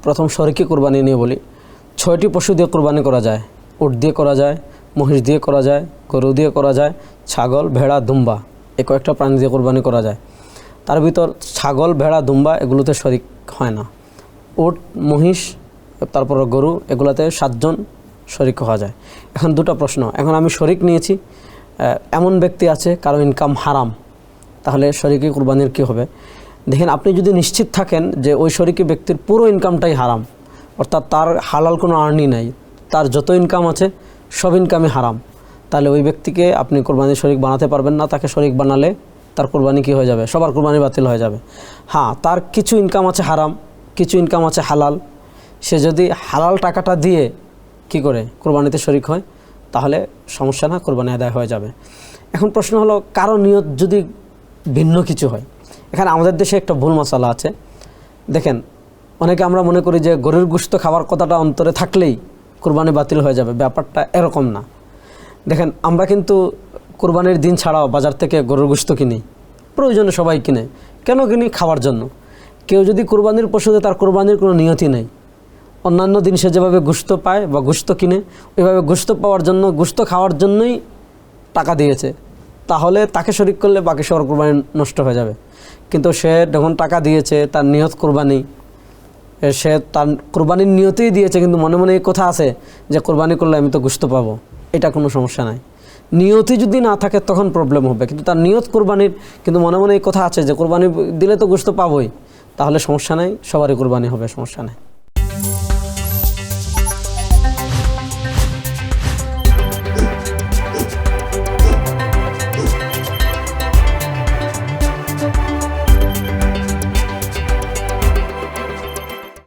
প্রথম শরীকি কুরবানি নিয়ে বলি। 6টি পশু দিয়ে কুরবানি করা যায়। উট দিয়ে করা যায়, মহিষ দিয়ে করা যায়, গরু দিয়ে করা যায়, ছাগল, ভেড়া, দুম্বা, এই কয়েকটা প্রাণী দিয়ে কুরবানি করা যায়। তার ভিতর ছাগল, ভেড়া, দুম্বা এগুলোতে শরিক হয় না। উট, মহিষ, তারপর গরু, এগুলোতে 7 জন শরিক হওয়া যায়। এখন দুটো প্রশ্ন, এখন আমি শরিক নিয়েছি, এমন ব্যক্তি আছে কারো ইনকাম হারাম, তাহলে শরিকি কুরবানির কী হবে? দেখেন, আপনি যদি নিশ্চিত থাকেন যে ওই শরিকি ব্যক্তির পুরো ইনকামটাই হারাম, অর্থাৎ তার হালাল কোনো আর্নি নাই, তার যত ইনকাম আছে সব ইনকামই হারাম, তাহলে ওই ব্যক্তিকে আপনি কুরবানির শরিক বানাতে পারবেন না। তাকে শরিক বানালে তার কুরবানি কী হয়ে যাবে? সবার কুরবানি বাতিল হয়ে যাবে। হ্যাঁ, তার কিছু ইনকাম আছে হারাম, কিছু ইনকাম আছে হালাল। সে যদি হালাল টাকাটা দিয়ে কি করে কুরবানিতে শরিক হয়, তাহলে সমস্যা না, কুরবানি আদায় হয়ে যাবে। এখন প্রশ্ন হলো, কারো নিয়ত যদি ভিন্ন কিছু হয়। এখানে আমাদের দেশে একটা ভুল মশালা আছে। দেখেন, অনেকে আমরা মনে করি যে গরুর গোশত খাওয়ার কথাটা অন্তরে থাকলেই কুরবানি বাতিল হয়ে যাবে। ব্যাপারটা এরকম না। দেখেন, আমরা কিন্তু কুরবানির দিন ছাড়াও বাজার থেকে গরুর গোশত কিনি, প্রয়োজনে সবাই কিনে। কেন কিনি? খাওয়ার জন্য। কেউ যদি কুরবানির পশুতে তার কুরবানির কোনো নিয়তি নেই, অন্যান্য দিন সে যেভাবে গোশত পায় বা গোশত কিনে, ওইভাবে গোশত পাওয়ার জন্য, গোশত খাওয়ার জন্যই টাকা দিয়েছে, তাহলে তাকে শরিক করলে বাকি সবার কুরবানি নষ্ট হয়ে যাবে। কিন্তু সে যখন টাকা দিয়েছে, তার নিয়ত কুরবানি, সে তার কুরবানির নিয়তেই দিয়েছে, কিন্তু মনে মনে এই কথা আছে যে কুরবানি করলে আমি তো গোশত পাবো, এটা কোনো সমস্যা নাই। নিয়তি যদি না থাকে তখন প্রবলেম হবে, কিন্তু তার নিয়ত কুরবানির, কিন্তু মনে মনে এই কথা আছে যে কুরবানি দিলে তো গোশত পাবোই, তাহলে সমস্যা নাই, সবারই কুরবানি হবে, সমস্যা নেই।